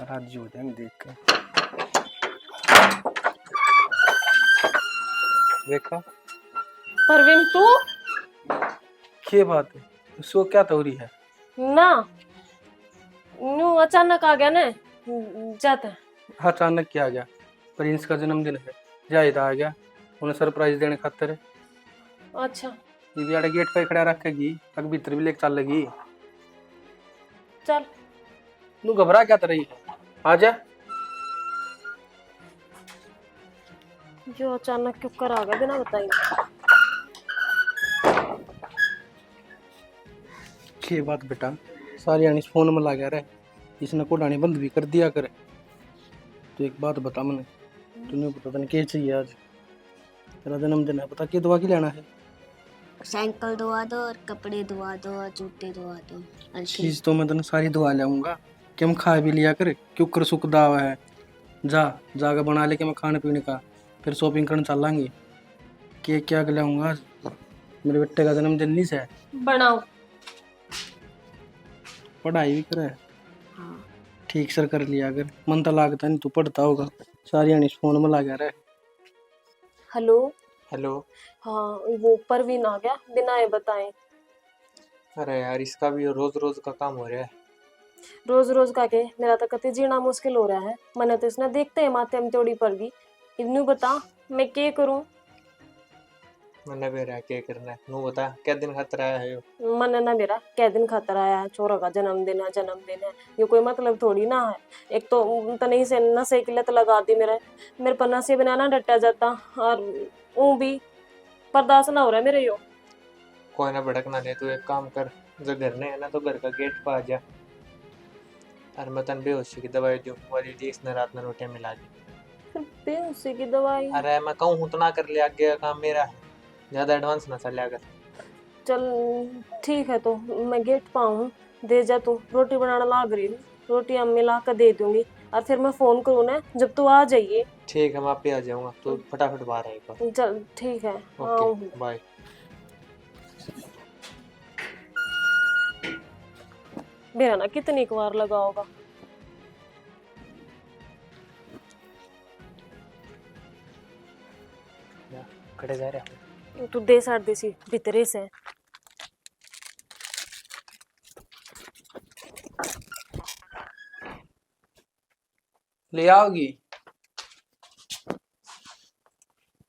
राजी हो जाएंगे देख कर। देखा परवीन तू ये बात है, उसको क्या तौरी है? ना न्यू अचानक आ गया ना जाता है। अचानक क्या आ गया? प्रिंस का जन्मदिन है, जायदा आ गया उन्हें सरप्राइज देने खातर। अच्छा ये भी आड़े गेट पे खड़ा रखेगी, अग भीतर भी लेके चल लगी। चल तू घबरा क्या रही है? आजा। जो अचानक क्यों कर आ गया बिना बताइए। ये बात बेटा, सारी आनी फोन में लगा रहे, इसने कोडानी बंद भी कर दिया करे। तो एक बात बता मने, तूने पता तने क्या चाहिए आज? तेरा जन्मदिन है, पता क्या दुआ की लेना है? साइकिल धोवा दो और कपड़े धोवा दो और जूते धोवा दो और चीज तो मैं तने सारी दुआ लाऊंगा कि हम खा भी लिया कर, क्यों कर सुख दावा है। जा जाकर बना ले के मैं खाने पीने का, फिर शॉपिंग करने चलेंगे। केक क्या लाऊंगा आज, मेरे बेटे का जन्मदिन नहीं है। बनाओ। पढ़ाई भी करे, हाँ ठीक सर कर लिया अगर मन तो लागता नहीं, तू पढ़ता होगा। सारी आनी फोन में लगा रहे। Hello hello. हाँ वो परवीन आ गया बिना ये बताए। अरे यार, इसका भी रोज रोज का काम हो रहा है। रोज रोज का के मेरा तो कति जीना मुश्किल हो रहा है। मैंने तो इसने देखते हैं माथे में तोड़ी पर भी इन्नू बता मैं क्या करूं। मैंने भी रहा क्या करना है, नू बता क्या दिन खातर आया है यो? मन ना मेरा कै दिन खातर आया है, छोरा का जन्मदिन है ये कोई मतलब थोड़ी ना है। एक तो तने से नशे की लत लगा दी मेरे पर नशे बिना ना डटा जाता और ऊ भी बर्दाश्त ना हो रहा है मेरे यो। कोई ना भड़क ना ले, तू एक काम कर, जो घर ने है ना तो घर का गेट पर आ जा। और मैं तन बेहोशी की दवाई दूं वाली दी, इसने रात में रोटियां मिला दी। बेहोशी की दवाई? अरे मैं कहूँ हूं तो ना कर ले, आगे का काम मेरा है, ज्यादा एडवांस ना चल कर। चल ठीक है तो मैं गेट पाऊँ, दे जा तू, रोटी बनाना लाग रही हूँ, रोटी अम्मी ला कर दे दूंगी और फिर मैं फोन करूँ ना जब तू आ जाइए। ठीक है, मैं आप पे आ जाऊंगा, तू फटाफट बाहर आ एक बार। चल ठीक है ओके आऊँ। बाय। मेरा ना कितनी बार लगा होगा। खड़े जा रहे तू दे साड़ देसी भीतरे से। ले आओगी?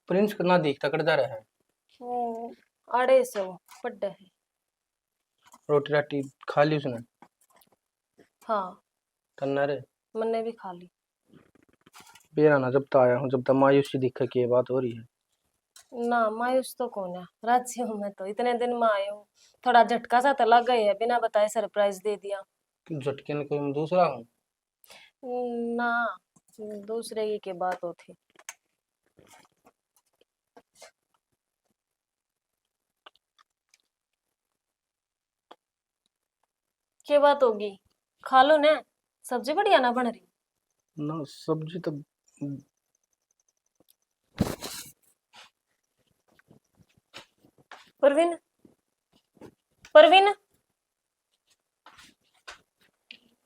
प्रिंस कितना देखता कर जा रहा है। आड़े से वो पड्डे है। रोटी राटी खा ली उसने? हाँ तन्ना रे मैंने भी खा ली। बेरा ना, जब तक आया हूँ जब तक मायूसी दिखा की ये बात हो रही है। ना मायूस तो कौन है, राजी हूँ मैं तो, इतने दिन में आई हूँ। थोड़ा झटका सा तो लग गई है, बिना बताए सरप्राइज दे दिया। झटके में कोई मैं दूसरा हूँ? ना दूसरे की बात होती। क्या बात होगी, खा लो ना, सब्जी बढ़िया ना बन रही। ना सब्जी तो परवीन परवीन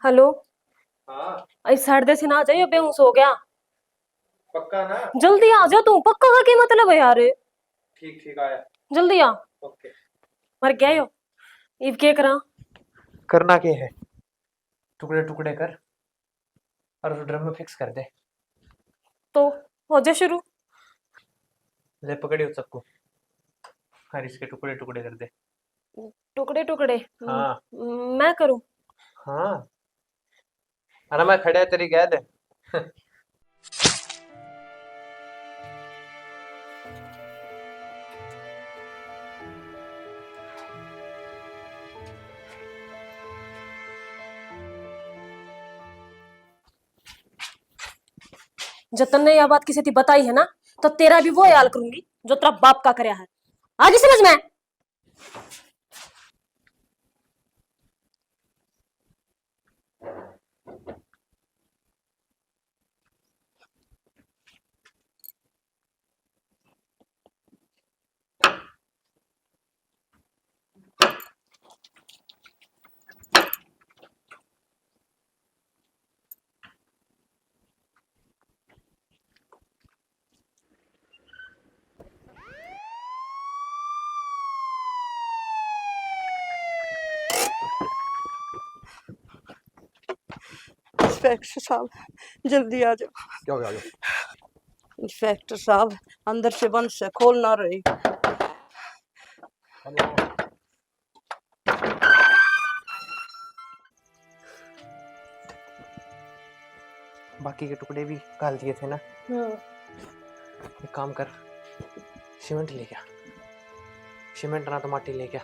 हेलो। हाँ आई साढ़े से ना आ जाइए, बेहोश हो गया। पक्का ना? जल्दी आ जाओ, तू पक्का का क्या मतलब है यार। ठीक ठीक आया। जल्दी आ। ओके। मर गया यो इब क्या करा। करना क्या है, टुकड़े टुकड़े कर और उस ड्रम में फिक्स कर दे। तो हो जा शुरू। ले पकड़ी उस सबको, और इसके टुकड़े टुकड़े कर दे। टुकड़े टुकड़े हाँ मैं करूं? हाँ, अरे मैं खड़े तेरी कह दे। जतन ने यह बात किसी थी बताई है ना, तो तेरा भी वो हाल करूंगी जो तेरा बाप का करया है। आगे समझ में। इंस्पेक्टर साहब जल्दी आ जाओ। क्या हो गया? इंस्पेक्टर साहब अंदर से बंद से खोल ना रही। बाकी के टुकड़े भी काल दिए थे ना। एक काम कर, सीमेंट ले क्या, सीमेंट ना तो माटी ले क्या।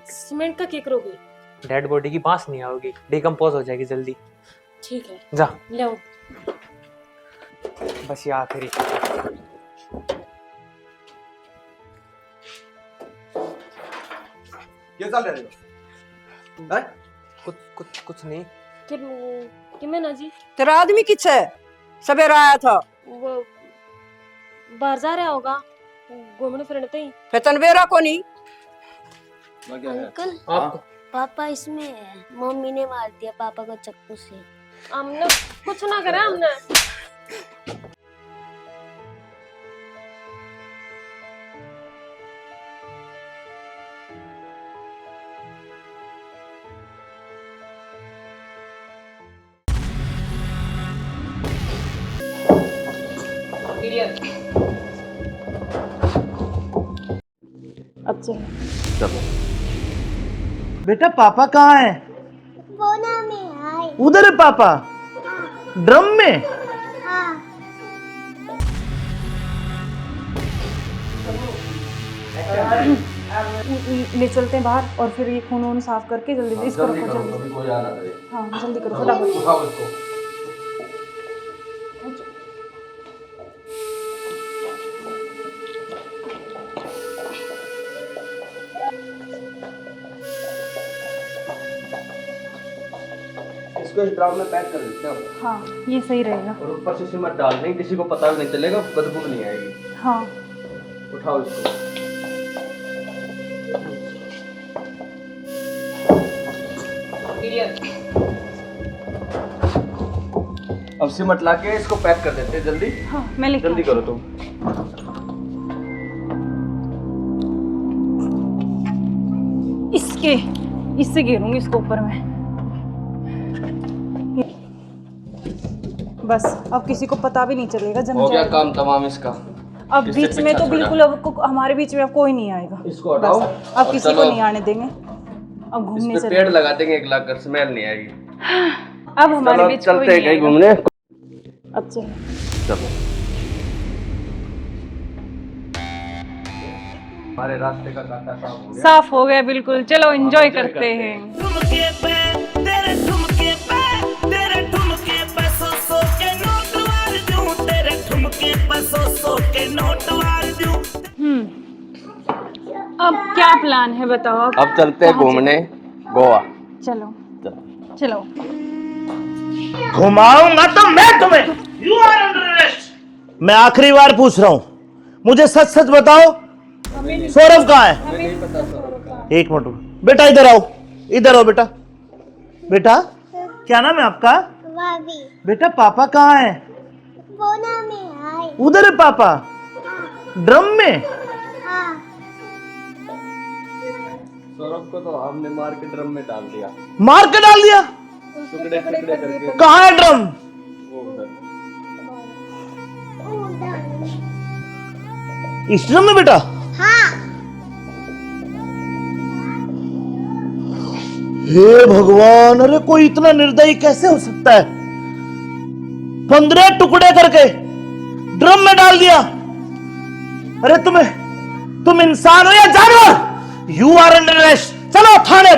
सीमेंट का क्या करोगे? डेड बॉडी की बांस नहीं आओगी, डिकम्पोज हो जाएगी जल्दी। ठीक है, जा ले आओ। बस ये आखिरी। ये चल रहे हो? कुछ नहीं। कि मैं ना जी तेरा आदमी किस है? सवेरा आया था। वो बाहर जा रहा होगा घूमने फिरने ही। तनवेरा को नहीं। अंकल आपको पापा इसमें है। मम्मी ने मार दिया पापा को चाकू से। हमने कुछ ना करा हमने। अच्छा चलो बेटा, पापा कहाँ है? बोना में आए। उधर है पापा, ड्रम में। हाँ। ले चलते हैं बाहर और फिर ये खून वून साफ करके जल्दी इसको रखो जल्दी। कोई आ ना करे। हाँ जल्दी करो फटाफट। उठाओ इसको। इसको इस ड्रम में पैक कर देते हैं। हाँ ये सही रहेगा। और ऊपर से सीमेंट डाल देंगे, किसी को पता भी नहीं चलेगा, बदबू भी नहीं आएगी। हाँ उठाओ इसको। अब सीमेंट लाके इसको पैक कर देते हैं जल्दी। हाँ मैं लेके जल्दी करो तुम। इससे घेरूंगी इसको ऊपर में। बस अब किसी को पता भी नहीं चलेगा। जम हो गया जाएगा। काम तमाम इसका। अब किससे बीच में पीछा तो छोड़ा? बिल्कुल हमारे बीच में अब कोई नहीं आएगा। इसको हटाओ। बस, अब और किसी चलो, को नहीं आने देंगे। अब घूमने इस पे चले। पेड़ लगा देंगे, एक लाख कर स्मेल नहीं आएगी। अब हमारे चलो बीच चलते कोई हैं नहीं कहीं आएगा। घूमने। अब चलो। चलो हमारे रास्ते का कांटा साफ हो गया। साफ हो गया बिल्कुल। चलो एंजॉय करते हैं। ठुमके पे तेरे ठुमके पे तेरे ठुमके पे सौ के नोट वार दूं तेरे ठुमके पे सौ के नोट वार दूं। अब क्या प्लान है बताओ। अब चलते हैं घूमने गोवा। चलो चलो। घुमाऊंगा तो मैं तुम्हें। You are under arrest. मैं आखिरी बार पूछ रहा हूं, मुझे सच सच बताओ, सौरभ कहाँ है? एक मिनट बेटा, इधर आओ, इधर आओ बेटा। बेटा क्या नाम है आपका? भाभी बेटा पापा कहाँ है? बोना में आए। उधर है पापा, ड्रम में। हाँ। सौरभ को तो हमने मार के ड्रम में डाल दिया, मार के डाल दिया। टुकड़े टुकड़े करके। कहाँ है ड्रम? वो उधर। इस ड्रम में बेटा? हाँ। हे भगवान, अरे कोई इतना निर्दयी कैसे हो सकता है? 15 टुकड़े करके ड्रम में डाल दिया। अरे तुम इंसान हो या जानवर? You are under arrest. चलो थाने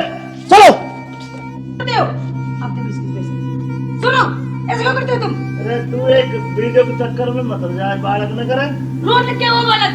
चलो। सुनो ऐसे क्यों करते हो तुम? अरे तू एक वीडियो के चक्कर में मत जाए, बालक न करे। रोड क्या हुआ बालक?